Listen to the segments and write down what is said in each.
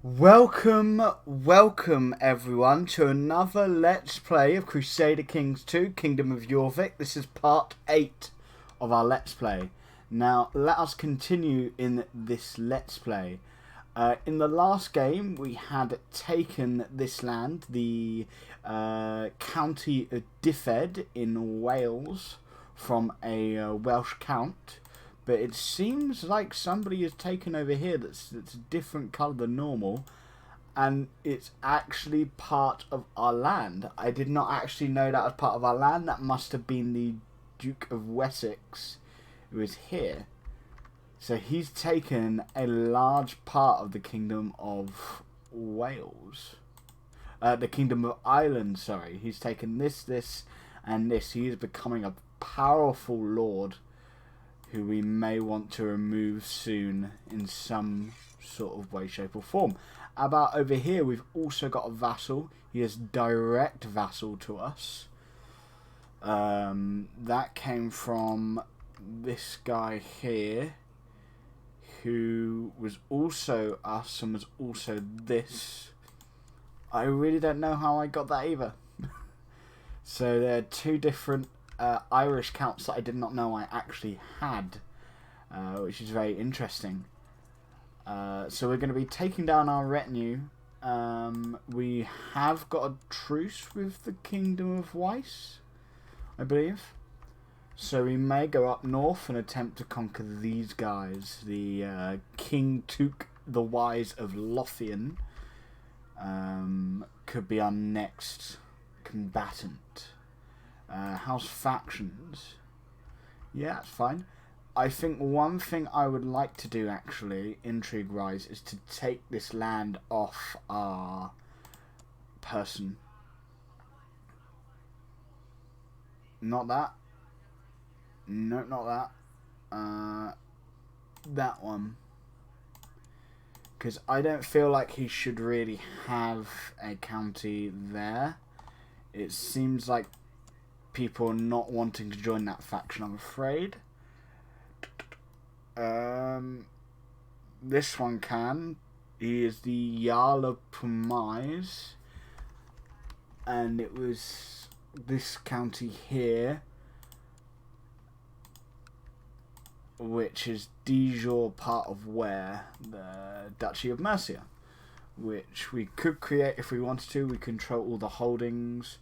Welcome everyone to another Let's Play of Crusader Kings 2, Kingdom of Jorvik. This is part 8 of our Let's Play. Now, let us continue in this Let's Play. In the last game, we had taken this land, the County of Dyfed in Wales, from a Welsh count. But it seems like somebody has taken over here that's a different colour than normal. And it's actually part of our land. I did not actually know that was part of our land. That must have been the Duke of Wessex who is here. So he's taken a large part of the Kingdom of Wales. The Kingdom of Ireland, sorry. He's taken this, and this. He is becoming a powerful lord who we may want to remove soon in some sort of way, shape or form. About over here, we've also got a vassal. He is direct vassal to us. That came from this guy here, who was also us and was also this. I really don't know how I got that either. So there are two different Irish counts that I did not know I actually had, which is very interesting. So we're going to be taking down our retinue. We have got a truce with the Kingdom of Weiss, I believe. So we may go up north and attempt to conquer these guys. The King Took the Wise of Lothian could be our next combatant. How's factions? Yeah, that's fine. I think one thing I would like to do, actually, intrigue-wise, is to take this land off our person. Not that. No, not that. That one. Because I don't feel like he should really have a county there. It seems like people are not wanting to join that faction, I'm afraid. This one can. He is the Jarl of Pumise, and it was this county here, which is Dijor, part of where? The Duchy of Mercia, which we could create if we wanted to. We control all the holdings.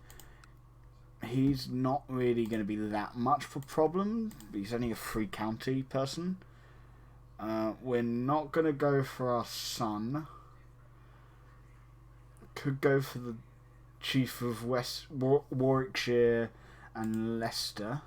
He's not really going to be that much of a problem. He's only a free county person. We're not going to go for our son. Could go for the Chief of Warwickshire and Leicester.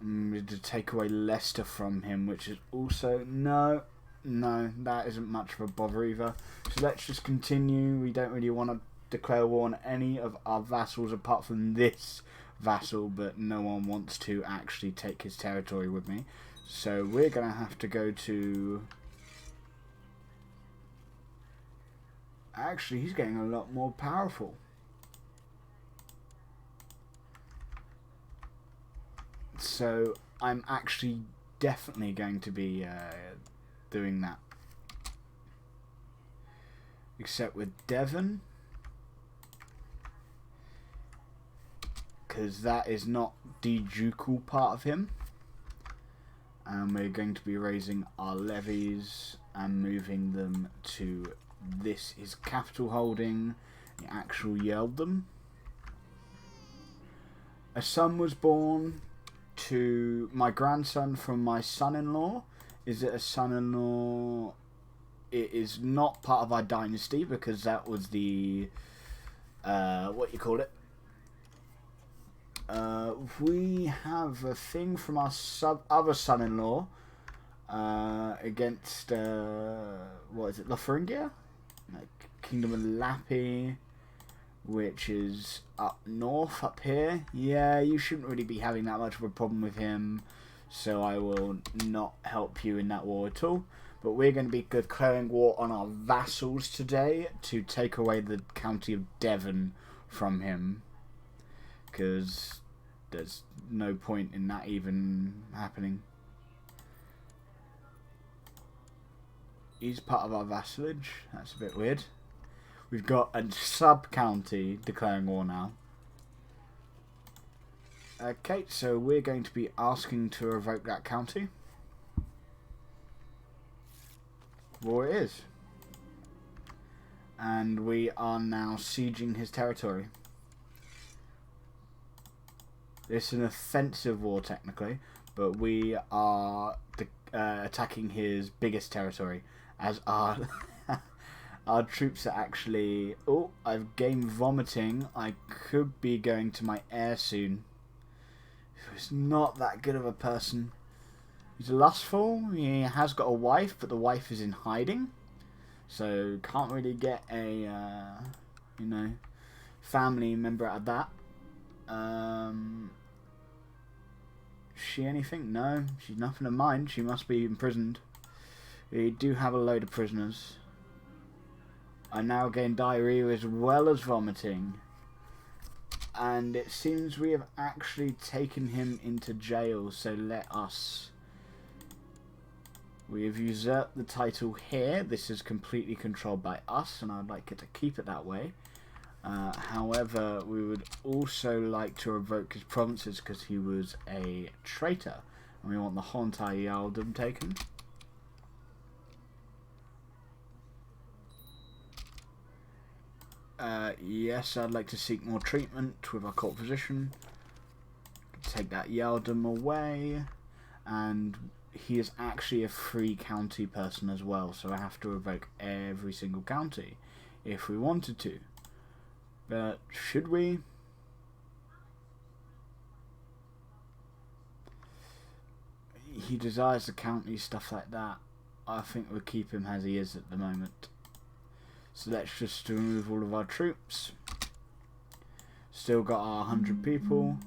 To take away Leicester from him, which is also... No, that isn't much of a bother either. So let's just continue. We don't really want to declare war on any of our vassals apart from this vassal, but no one wants to actually take his territory with me. So we're going to have to go to... Actually, he's getting a lot more powerful. So I'm actually definitely going to be doing that. Except with Devon, because that is not the ducal part of him. And we're going to be raising our levies and moving them to this, his capital holding, the actual Yeldom. A son was born to my grandson from my son-in-law. Is it a son-in-law? It is not part of our dynasty because that was the what you call it. We have a thing from our other son-in-law against what is it, Lotharingia, Kingdom of Lappi, which is up north, up here. Yeah, you shouldn't really be having that much of a problem with him, so I will not help you in that war at all. But we're going to be declaring war on our vassals today to take away the county of Devon from him, because there's no point in that even happening. he's part of our vassalage. That's a bit weird. We've got a sub-county declaring war now. Okay, so we're going to be asking to revoke that county. War it is. And we are now sieging his territory. It's an offensive war technically, but we are attacking his biggest territory as our our troops are actually... Oh, I've gained vomiting. I could be going to my heir soon. He's not that good of a person. He's lustful. He has got a wife, but the wife is in hiding. So can't really get a, you know, family member out of that. She anything? No, she's nothing of mine. She must be imprisoned. We do have a load of prisoners. I now gain diarrhea as well as vomiting. And it seems we have actually taken him into jail, so let us... We have usurped the title here. This is completely controlled by us, and I'd like it to keep it that way. However, we would also like to revoke his provinces because he was a traitor. And we want the whole entire Earldom taken. Yes, I'd like to seek more treatment with our court physician. Take that Earldom away. And he is actually a free county person as well, so I have to revoke every single county if we wanted to. But should we? He desires the county, stuff like that. I think we'll keep him as he is at the moment. So let's just remove all of our troops. Still got our 100 people.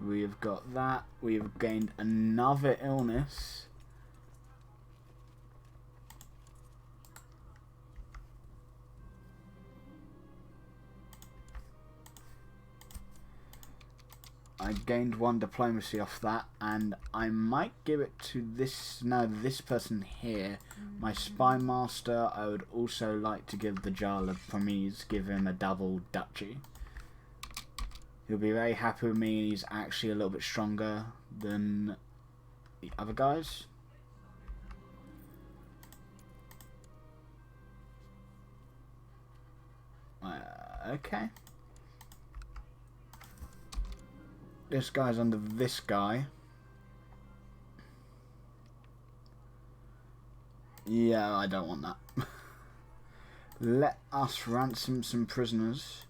We have got that. We have gained another illness. I gained 1 diplomacy off that, and I might give it to this person here, my spy master. I would also like to give the Jarl of Promise, give him a double duchy. He'll be very happy with me. He's actually a little bit stronger than the other guys. Okay. This guy's under this guy. Yeah, I don't want that. Let us ransom some prisoners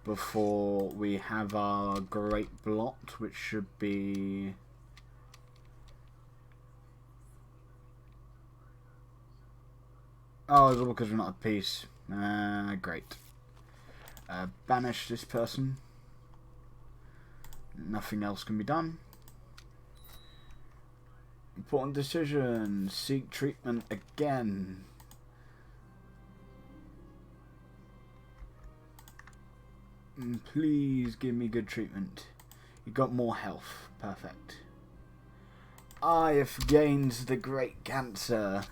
before we have our great blot, which should be... Oh, it's all because we're not at peace. Great. Banish this person. Nothing else can be done. Important decision. Seek treatment again. Please give me good treatment. You got more health. Perfect. I have gained the great cancer.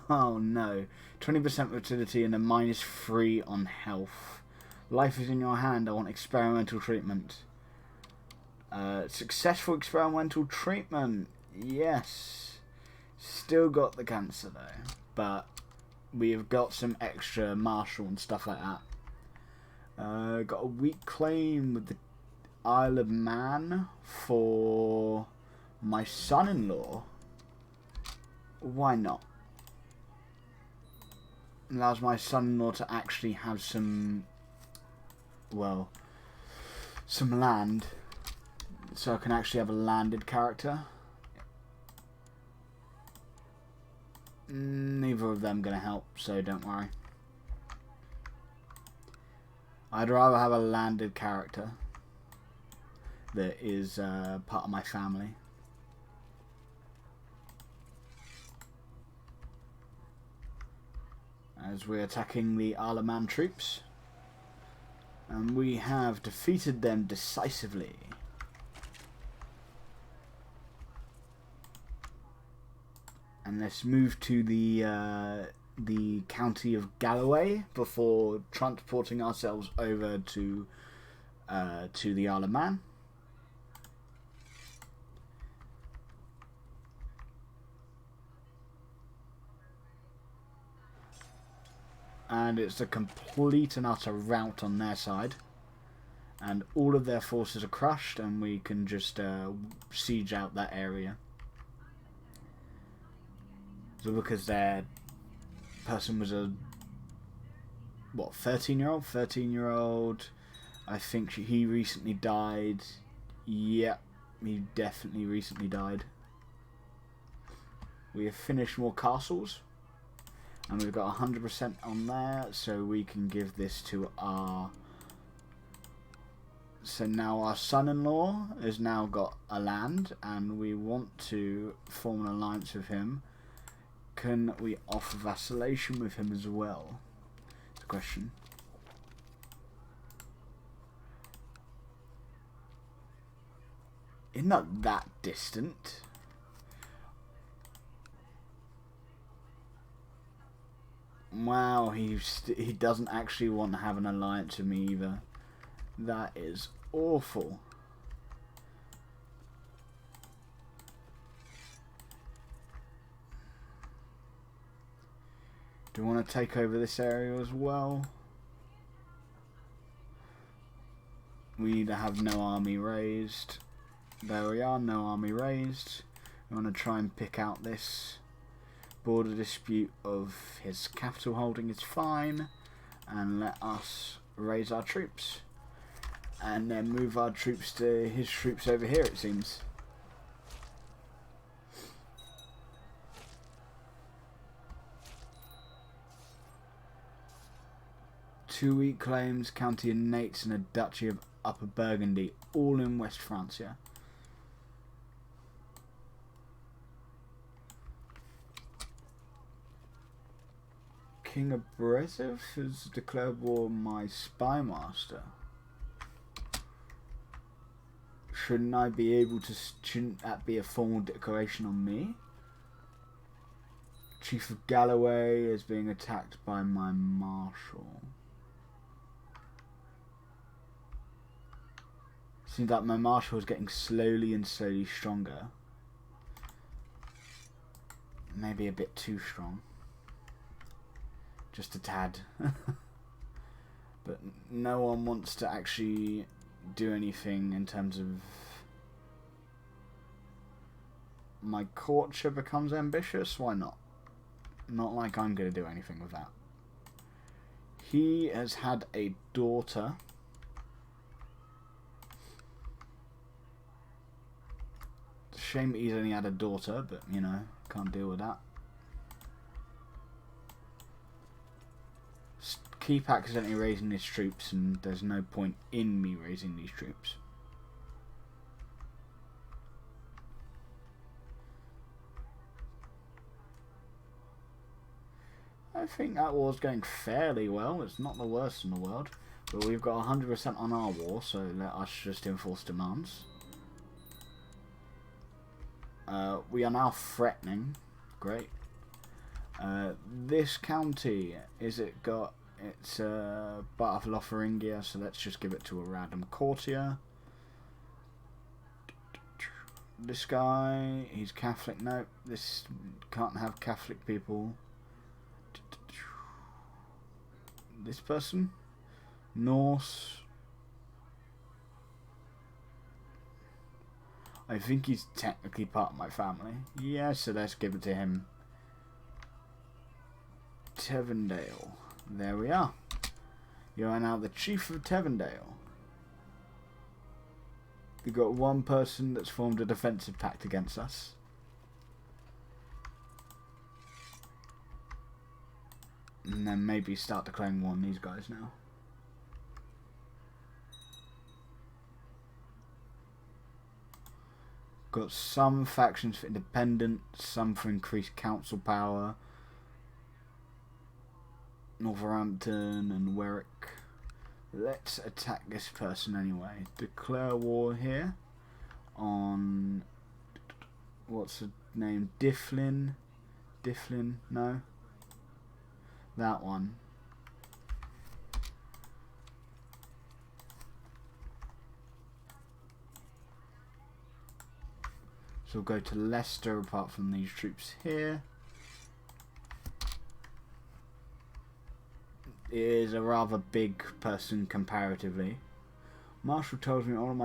Oh no. 20% fertility and a -3 on health. Life is in your hand. I want experimental treatment. Successful experimental treatment. Yes. Still got the cancer though. But we have got some extra martial and stuff like that. Got a weak claim with the Isle of Man for my son-in-law. Why not? Allows my son-in-law to actually have some, well, some land. So I can actually have a landed character. Neither of them going to help, so don't worry. I'd rather have a landed character that is part of my family. As we're attacking the Isle of Man troops. And we have defeated them decisively. And let's move to the the county of Galloway before transporting ourselves over to the Isle of Man. And it's a complete and utter rout on their side. And all of their forces are crushed, and we can just siege out that area. So because their person was a 13-year-old? 13-year-old. I think he recently died. Yep, he definitely recently died. We have finished more castles, and we've got 100% on there, so we can give this to our... So now our son-in-law has now got a land, and we want to form an alliance with him. Can we offer vassalation with him as well? It's a question. It's not that distant. Wow, he doesn't actually want to have an alliance with me either. That is awful. Do you want to take over this area as well? We need to have no army raised. There we are, no army raised. We want to try and pick out this border dispute of his capital holding is fine, and let us raise our troops. And then move our troops to his troops over here, it seems. Two weak claims, County of Nates and a Duchy of Upper Burgundy, all in West Francia. King of Brezov has declared war on my spy master. Shouldn't I be able to? Shouldn't that be a formal declaration on me? Chief of Galloway is being attacked by my marshal. Seems like my marshal is getting slowly and slowly stronger. Maybe a bit too strong. Just a tad. But no one wants to actually do anything in terms of... My courtier becomes ambitious? Why not? Not like I'm going to do anything with that. He has had a daughter. It's a shame that he's only had a daughter, but, you know, can't deal with that. Keep accidentally raising his troops, and there's no point in me raising these troops. I think that war's going fairly well. It's not the worst in the world. But we've got 100% on our war, so let us just enforce demands. We are now threatening. Great. This county, is it got... It's Bart of Lotharingia, so let's just give it to a random courtier. This guy, he's Catholic. No, this can't have Catholic people. This person, Norse. I think he's technically part of my family. Yeah, so let's give it to him. Tevendale. There we are. You are now the Chief of Tevendale. We've got one person that's formed a defensive pact against us. And then maybe start declaring war on these guys now. Got some factions for independence, some for increased council power. Northampton and Warwick. Let's attack this person anyway. Declare war here on... What's the name? Difflin? No? that one. So we'll go to Leicester apart from these troops here. It is a rather big person comparatively. Marshall tells me all of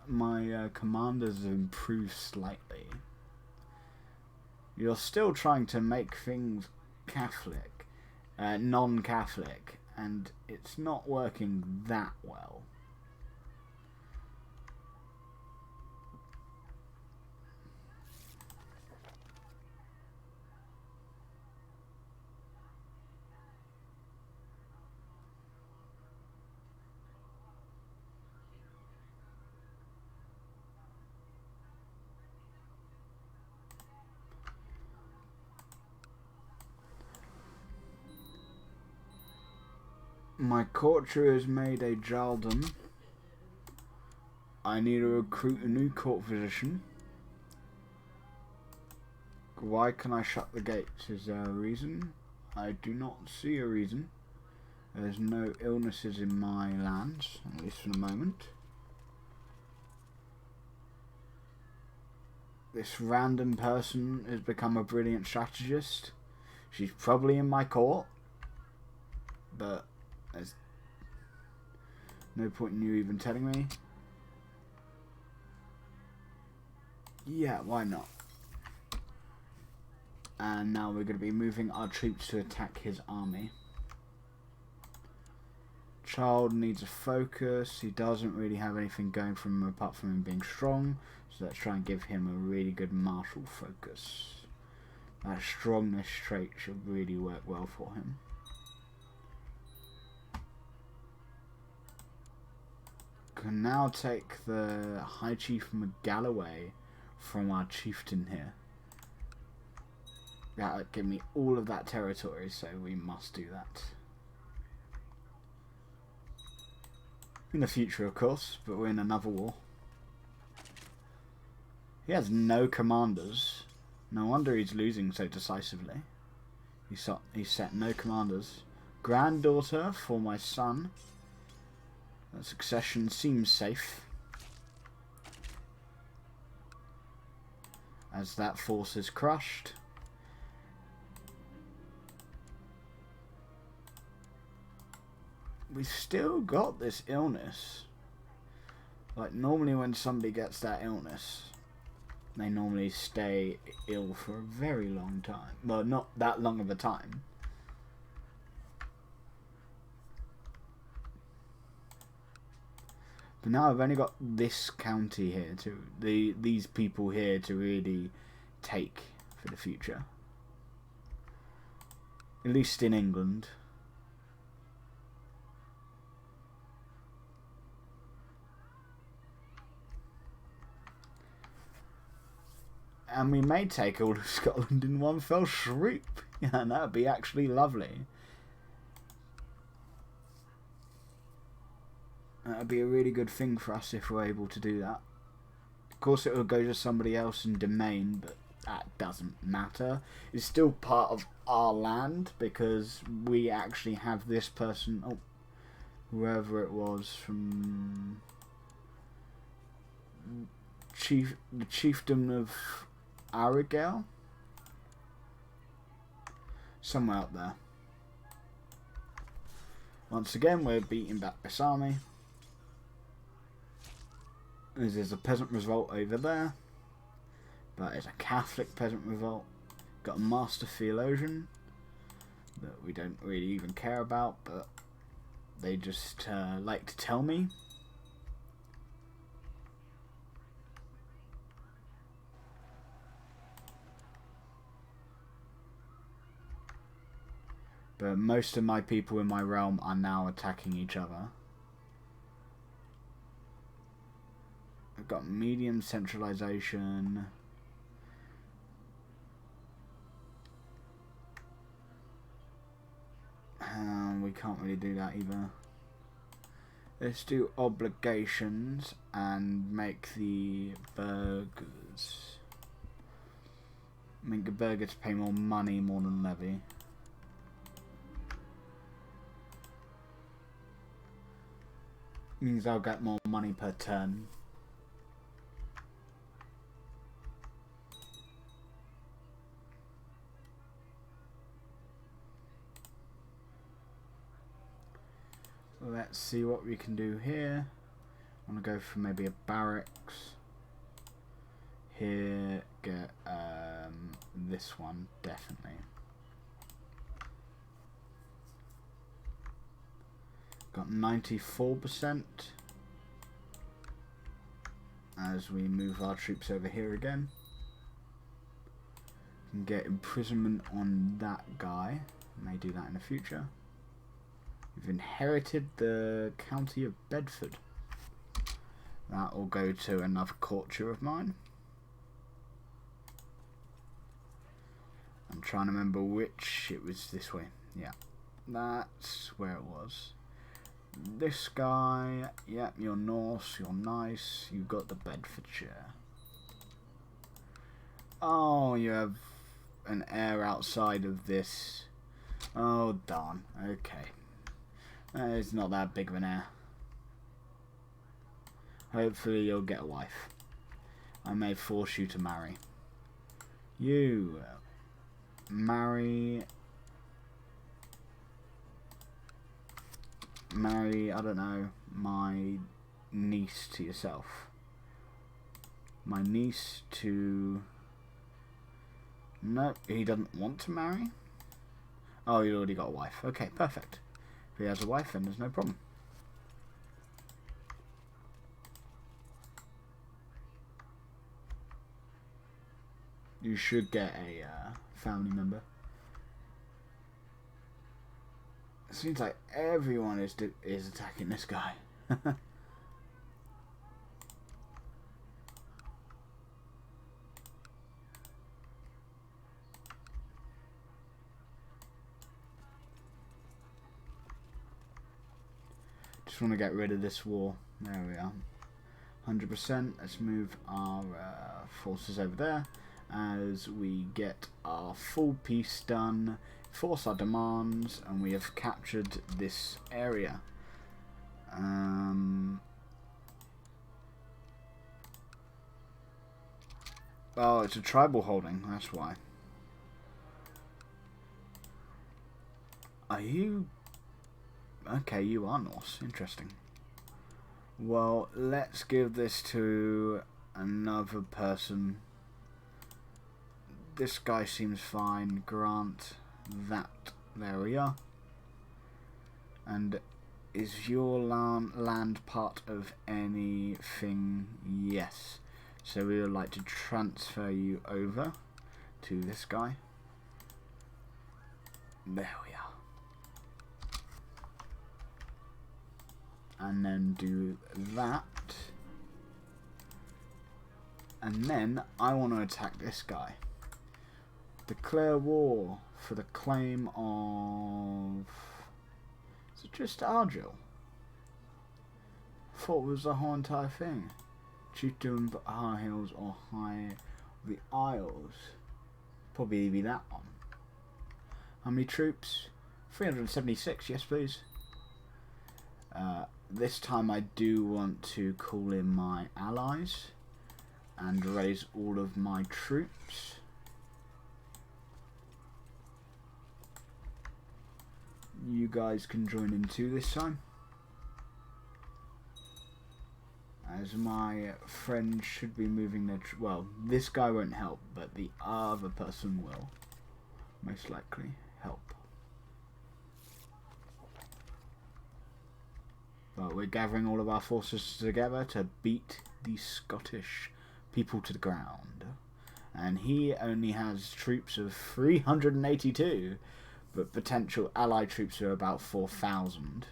my commanders have improved slightly. You're still trying to make things Catholic, non-Catholic, and it's not working that well. My courtier has made a Jarldom. I need to recruit a new court physician. Why can I shut the gates? Is there a reason? I do not see a reason. There's no illnesses in my lands, at least for the moment. This random person has become a brilliant strategist. She's probably in my court, but there's no point in you even telling me. Yeah, why not? And now we're going to be moving our troops to attack his army. Child needs a focus. He doesn't really have anything going for him apart from him being strong. So let's try and give him a really good martial focus. That strongness trait should really work well for him. Can now take the High Chief McGalloway from our chieftain here. That would give me all of that territory, so we must do that. In the future, of course, but we're in another war. He has no commanders. No wonder he's losing so decisively. He set no commanders. Granddaughter for my son. The succession seems safe, as that force is crushed. We've still got this illness. Like, normally when somebody gets that illness, they normally stay ill for a very long time. Well, not that long of a time. But now I've only got this county here these people here to really take for the future. At least in England. And we may take all of Scotland in one fell swoop. Yeah, and that would be actually lovely. That would be a really good thing for us if we're able to do that. Of course it will go to somebody else in domain, but that doesn't matter. It's still part of our land because we actually have this person, whoever it was from the chiefdom of Arigel, somewhere up there. Once again, we're beating back this army. There's a peasant revolt over there, but it's a Catholic peasant revolt. Got a master theologian that we don't really even care about, but they just like to tell me. But most of my people in my realm are now attacking each other. I've got medium centralization. We can't really do that either. Let's do obligations and make the burghers. Make the burghers pay more money more than levy. Means I'll get more money per turn. Let's see what we can do here. I want to go for maybe a barracks. Here, get this one, definitely. Got 94% as we move our troops over here again. Can get imprisonment on that guy. May do that in the future. We've inherited the county of Bedford. That will go to another courtier of mine. I'm trying to remember which. It was this way. Yeah, that's where it was. This guy, yep, you're Norse, you're nice, you've got the Bedfordshire. Oh, you have an heir outside of this. Oh, darn, okay. It's not that big of an heir. Hopefully you'll get a wife. I may force you to marry. You marry, I don't know, my niece to yourself. My niece to... No, he doesn't want to marry? Oh, he already got a wife. Okay, perfect. If he has a wife, then there's no problem. You should get a family member. It seems like everyone is attacking this guy. Just want to get rid of this war. There we are. 100%. Let's move our forces over there as we get our full peace done, force our demands, and we have captured this area. Oh, it's a tribal holding, that's why. Are you... Okay, you are Norse. Interesting. Well, let's give this to another person. This guy seems fine. Grant that. There we are. And is your land part of anything? Yes. So we would like to transfer you over to this guy. There we are. And then do that. And then I want to attack this guy. Declare war for the claim of... Is it just Argyll? I thought it was the whole entire thing. Chieftain of High Hills or High of the Isles. Probably be that one. How many troops? 376, yes please. This time I do want to call in my allies and raise all of my troops. You guys can join in too this time. As my friend should be moving their... well, this guy won't help, but the other person will most likely help. But we're gathering all of our forces together to beat the Scottish people to the ground. And he only has troops of 382, but potential allied troops are about 4,000.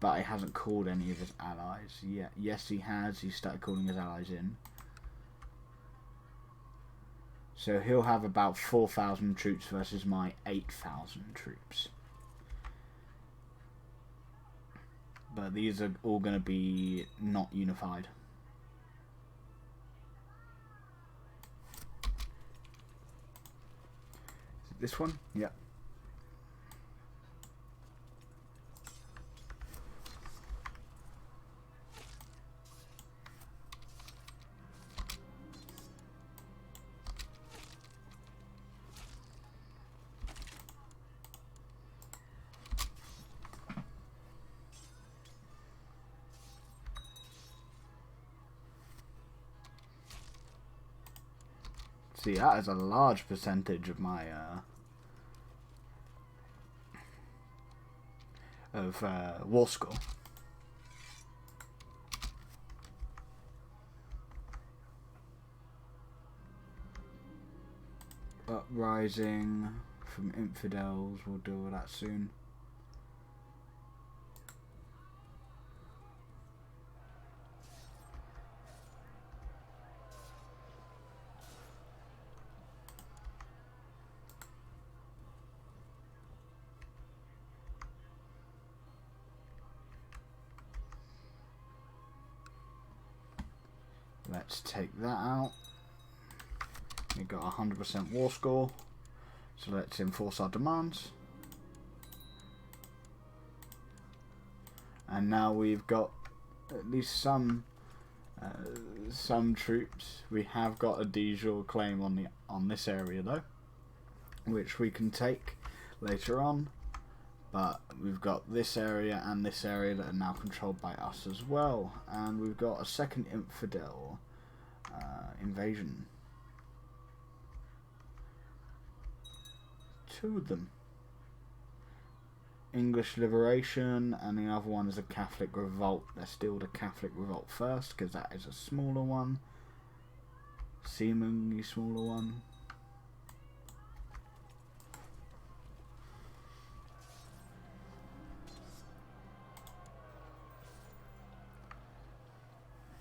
But he hasn't called any of his allies yet. Yes, he has. He started calling his allies in. So he'll have about 4,000 troops versus my 8,000 troops. But these are all going to be not unified. Is it this one? Yep. See, that is a large percentage of my war score. Uprising from infidels, we'll deal with that soon. Let's take that out. We got 100% war score, so let's enforce our demands. And now we've got at least some troops. We have got a de jure claim on this area though, which we can take later on. But we've got this area and this area that are now controlled by us as well, and we've got a second infidel invasion. 2 of them. English liberation, and the other one is a Catholic revolt. Let's deal with the Catholic revolt first, because that is a smaller one. Seemingly smaller one.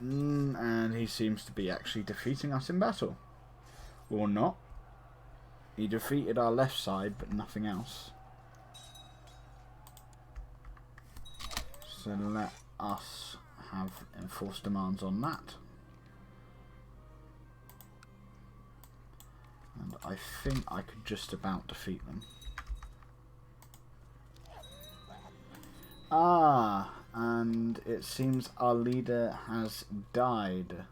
And he seems to be actually defeating us in battle. Or not. He defeated our left side, but nothing else. So let us have enforced demands on that. And I think I could just about defeat them. And it seems our leader has died.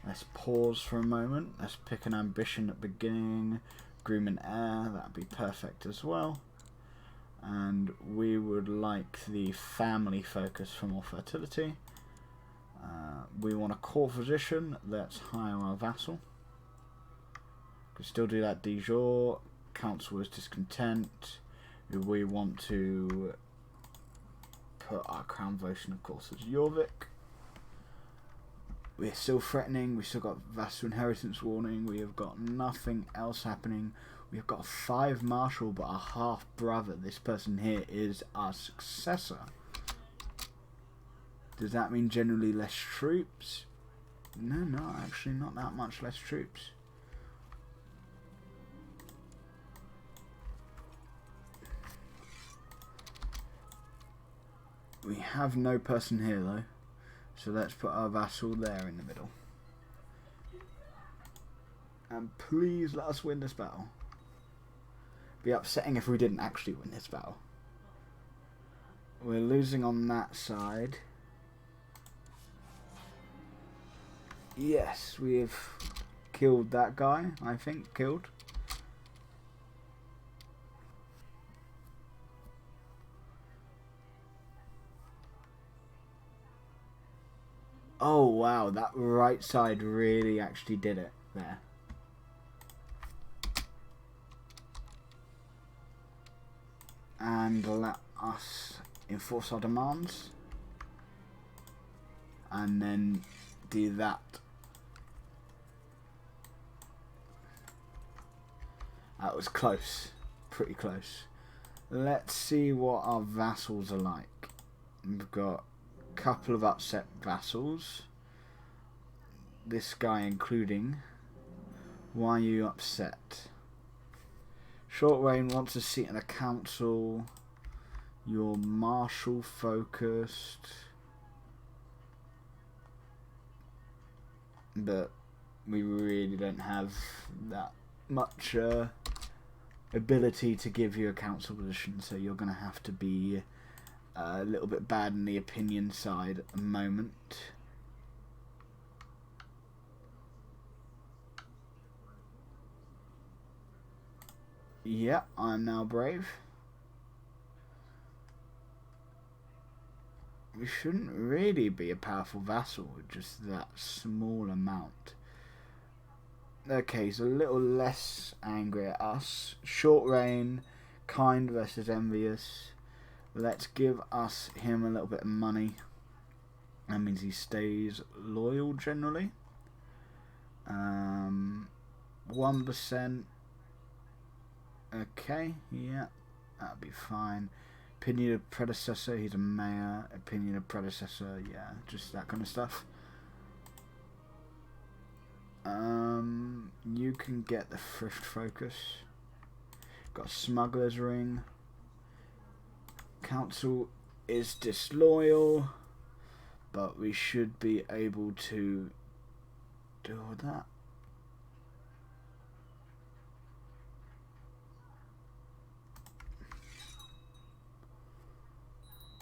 Let's pause for a moment. Let's pick an ambition at the beginning. Groom and heir, that'd be perfect as well. And we would like the family focus for more fertility. We want a core physician. Let's hire our vassal. Could still do that de jure. Council is discontent. We want to put our crown votion, of course, as Jorvik. We're still threatening. We've still got vassal inheritance warning. We have got nothing else happening. We've got a 5 marshal, but a half brother. This person here is our successor. Does that mean generally less troops? No, actually not that much less troops. We have no person here though, so let's put our vassal there in the middle. And please let us win this battle. Be upsetting if we didn't actually win this battle. We're losing on that side. Yes, we have killed that guy, I think, killed. Oh wow, that right side really actually did it there. And let us enforce our demands. And then do that. That was close. Pretty close. Let's see what our vassals are like. We've got couple of upset vassals. This guy including. Why are you upset? Short reign wants a seat in the council. You're martial focused. But we really don't have that much ability to give you a council position, so you're going to have to be a little bit bad in the opinion side at the moment. Yeah, I'm now brave. We shouldn't really be a powerful vassal with just that small amount. Okay, he's a little less angry at us. Short reign, kind versus envious. Let's give him a little bit of money. That means he stays loyal generally. 1%. Okay, yeah, that'll be fine. Opinion of predecessor, he's a mayor. Opinion of predecessor, yeah, just that kind of stuff. You can get the thrift focus. Got a smuggler's ring. Council is disloyal, but we should be able to do all that.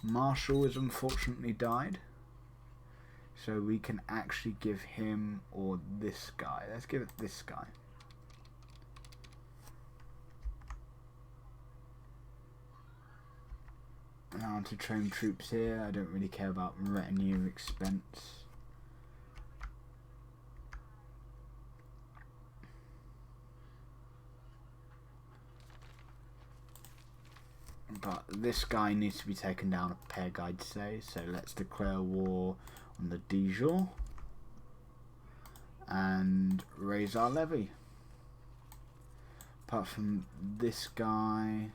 Marshall has unfortunately died, so we can actually give him or this guy. Let's give it this guy. Now to train troops here. I don't really care about retinue expense. But this guy needs to be taken down, a pair guide say. So let's declare war on the Dijon and raise our levy. Apart from this guy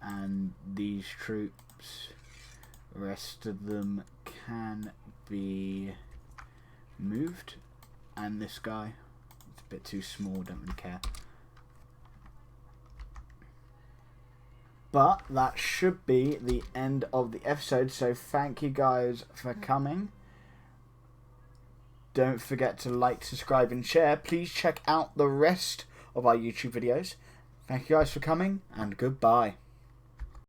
and these troops, the rest of them can be moved. And this guy, it's a bit too small, don't really care. But that should be the end of the episode, so thank you guys for coming. Don't forget to like, subscribe and share. Please check out the rest of our YouTube videos. Thank you guys for coming, and goodbye.